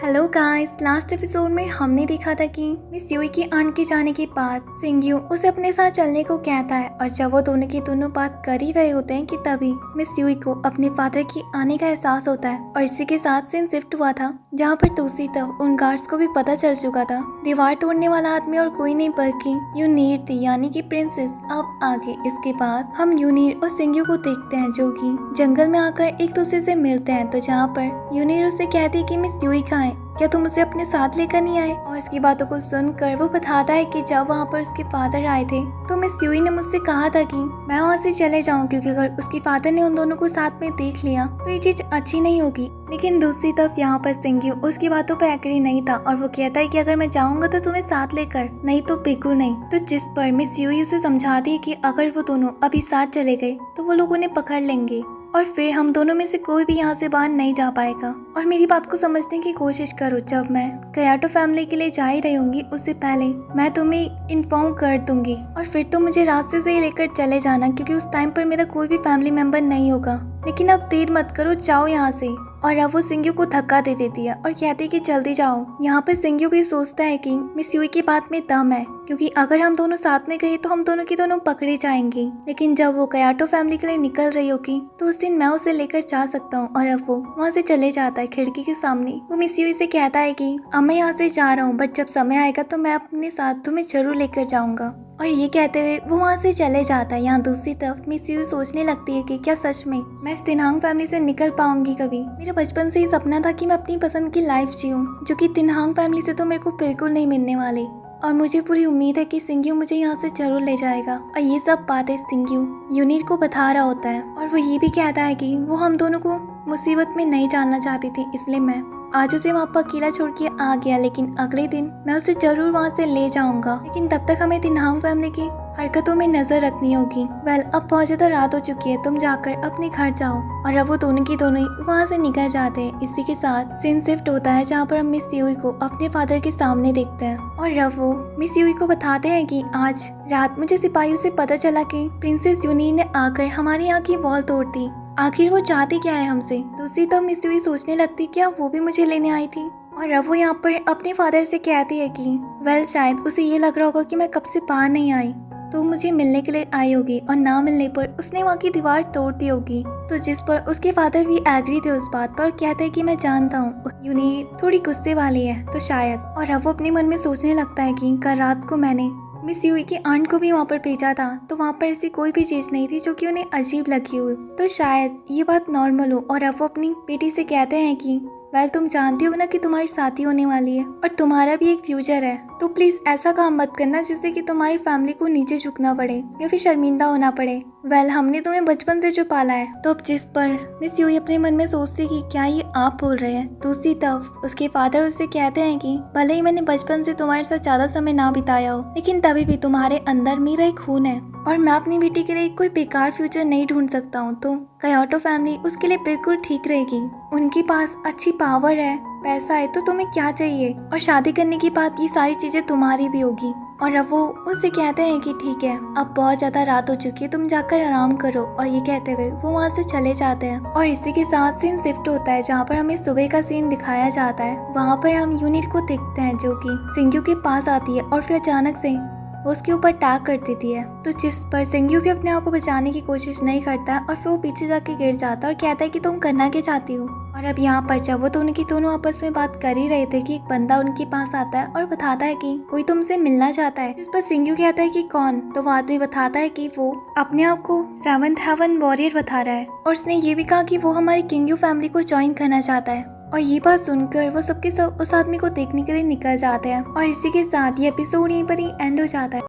Hello guys, last episode में हमने देखा था कि मिस युई की आंट के जाने के बाद सिंग्यू उसे अपने साथ चलने को कहता है और जब वो दोनों की दोनों बात कर ही रहे होते हैं कि तभी मिस युई को अपने फादर की आने का एहसास होता है और इसी के साथ सीन शिफ्ट हुआ था जहाँ पर दूसरी तरफ उन गार्ड्स को भी पता चल चुका था दीवार तोड़ने वाला आदमी और कोई नहीं बल्कि यूनीर थी, यानी कि प्रिंसेस। अब आगे इसके बाद हम यूनीर और सिंग्यू को देखते हैं जो कि जंगल में आकर एक दूसरे से मिलते हैं। तो जहाँ पर यूनीर उसे कहती है कि मिस युई कहाँ है, क्या तुम उसे अपने साथ लेकर नहीं आए। और इसकी बातों को सुनकर वो बताता है कि जब वहाँ पर उसके फादर आए थे तो मिस युई ने मुझसे कहा था कि मैं वहाँ से चले जाऊँ, क्योंकि अगर उसके फादर ने उन दोनों को साथ में देख लिया तो ये चीज अच्छी नहीं होगी। लेकिन दूसरी तरफ यहाँ पर सिंग्यू उसकी बातों पर एग्री नहीं था और वो कहता है कि अगर मैं जाऊंगा तो तुम्हें साथ लेकर, नहीं तो बिल्कुल नहीं। तो जिस पर मिस युई उसे समझाती है कि अगर वो दोनों अभी साथ चले गए तो वो लोग उन्हें पकड़ लेंगे और फिर हम दोनों में से कोई भी यहाँ से बाहर नहीं जा पाएगा। और मेरी बात को समझने की कोशिश करो, जब मैं कयाटो फैमिली के लिए जा ही रही होंगी उससे पहले मैं तुम्हें इन्फॉर्म कर दूंगी और फिर तुम मुझे रास्ते से ही लेकर चले जाना, क्योंकि उस टाइम पर मेरा कोई भी फैमिली मेंबर नहीं होगा। लेकिन अब देर मत करो, जाओ यहाँ से। और अब वो सिंग्यू को धक्का दे देती है और कहती है कि जल्दी जाओ। यहाँ पर सिंग्यू भी सोचता है कि मिस युई की बात में दम है, क्योंकि अगर हम दोनों साथ में गए तो हम दोनों की दोनों पकड़े जाएंगे। लेकिन जब वो कयाटो फैमिली के लिए निकल रही होगी तो उस दिन मैं उसे लेकर जा सकता हूँ। और अब वो वहाँ से चले जाता है खिड़की के सामने। वो मिस युई से कहता है कि अब मैं यहाँ से जा रहा हूँ, बट जब समय आएगा तो मैं अपने साथ तुम्हें जरूर लेकर जाऊंगा। और ये कहते हुए वो वहाँ से चले जाता है। यहाँ दूसरी तरफ मिस युई सोचने लगती है कि क्या सच में मैं इस तिनहांग फैमिली से निकल पाऊंगी कभी। मेरा बचपन से ही सपना था कि मैं अपनी पसंद की लाइफ जीऊं, जो कि तिनहांग फैमिली से तो मेरे को बिल्कुल नहीं मिलने वाली। और मुझे पूरी उम्मीद है कि सिंग्यू मुझे यहाँ से जरूर ले जाएगा। और ये सब बातें सिंग्यू यूनिर को बता रहा होता है और वो ये भी कहता है कि वो हम दोनों को मुसीबत में नहीं डालना चाहती थी, इसलिए मैं आज उसे वहाँ पर अकेला छोड़ के आ गया। लेकिन अगले दिन मैं उसे जरूर वहाँ से ले जाऊंगा। लेकिन तब तक हमें तिनहांग फैमिली की हरकतों में नजर रखनी होगी। अब बहुत ज्यादा रात हो चुकी है, तुम जाकर अपने घर जाओ। और अब वो दोनों की दोनों ही वहाँ से निकल जाते हैं। इसी के साथ सीन शिफ्ट होता है जहाँ पर हम मिस युई को अपने फादर के सामने देखते हैं। और अब वो मिस युई को बताते हैं कि आज रात मुझे सिपाहियों से पता चला कि प्रिंसेस यूनी ने आकर हमारे यहाँ की वॉल तोड़ दी। आखिर वो चाहती क्या है हमसे। दूसरी तरफ मिस युई सोचने लगती क्या वो भी मुझे लेने आई थी। और अब वो यहाँ पर अपने फादर से कहती है कि शायद उसे ये लग रहा होगा कि मैं कब से बाहर नहीं आई, तो मुझे मिलने के लिए आई होगी और ना मिलने पर उसने वहाँ की दीवार तोड़ दी होगी। तो जिस पर उसके फादर भी एग्री थे उस बात पर, कहते हैं कि मैं जानता हूँ यूनी थोड़ी गुस्से वाली है तो शायद। और अब वो अपने मन में सोचने लगता है कि कल रात को मैंने मिस युई की आंट को भी वहाँ पर भेजा था, तो वहाँ पर ऐसी कोई भी चीज नहीं थी जो कि उन्हें अजीब लगी हो, तो शायद ये बात नॉर्मल हो। और अब वो अपनी बेटी से कहते हैं कि तुम जानती हो ना कि तुम्हारी शादी होने वाली है और तुम्हारा भी एक फ्यूचर है, तो प्लीज ऐसा काम मत करना जिससे कि तुम्हारी फैमिली को नीचे झुकना पड़े या फिर शर्मिंदा होना पड़े। हमने तुम्हें बचपन से जो पाला है। तो अब जिस पर मिस युई अपने मन में सोचती कि क्या ये आप बोल रहे हैं। दूसरी तरफ उसके फादर उससे कहते हैं कि भले ही मैंने बचपन से तुम्हारे साथ ज्यादा समय ना बिताया हो, लेकिन तभी भी तुम्हारे अंदर मेरा एक खून है और मैं अपनी बेटी के लिए कोई बेकार फ्यूचर नहीं ढूंढ सकता हूँ। तो कयाटो फैमिली उसके लिए बिल्कुल ठीक रहेगी। उनके पास अच्छी पावर है, पैसा है, तो तुम्हें क्या चाहिए। और शादी करने के बाद ये सारी चीजें तुम्हारी भी होगी। और अब वो उससे कहते हैं कि ठीक है, अब बहुत ज्यादा रात हो चुकी है, तुम जाकर आराम करो। और ये कहते हुए वो वहाँ से चले जाते हैं। और इसी के साथ सीन शिफ्ट होता है जहाँ पर हमें सुबह का सीन दिखाया जाता है। वहाँ पर हम यूनिट को देखते हैं जो कि सिंग्यू के पास आती है और फिर अचानक से वो उसके ऊपर टैग कर देती है। तो जिस पर सिंग्यू भी अपने आप को बचाने की कोशिश नहीं करता और फिर वो पीछे जाके गिर जाता है और कहता है कि तुम करना क्या चाहती हो। और अब यहाँ पर जब वो दोनों की दोनों आपस में बात कर ही रहे थे कि एक बंदा उनके पास आता है और बताता है कि कोई तुमसे मिलना चाहता है। जिस पर सिंग्यू कहता है कि कौन। तो वो आदमी बताता है कि वो अपने आप को 7th हेवन वॉरियर बता रहा है और उसने ये भी कहा कि वो हमारी किंग्यू फैमिली को ज्वाइन करना चाहता है। और ये बात सुनकर वो सबके सब उस आदमी को देखने के लिए निकल जाते हैं। और इसी के साथ ये एपिसोड यहीं पर ही एंड हो जाता है।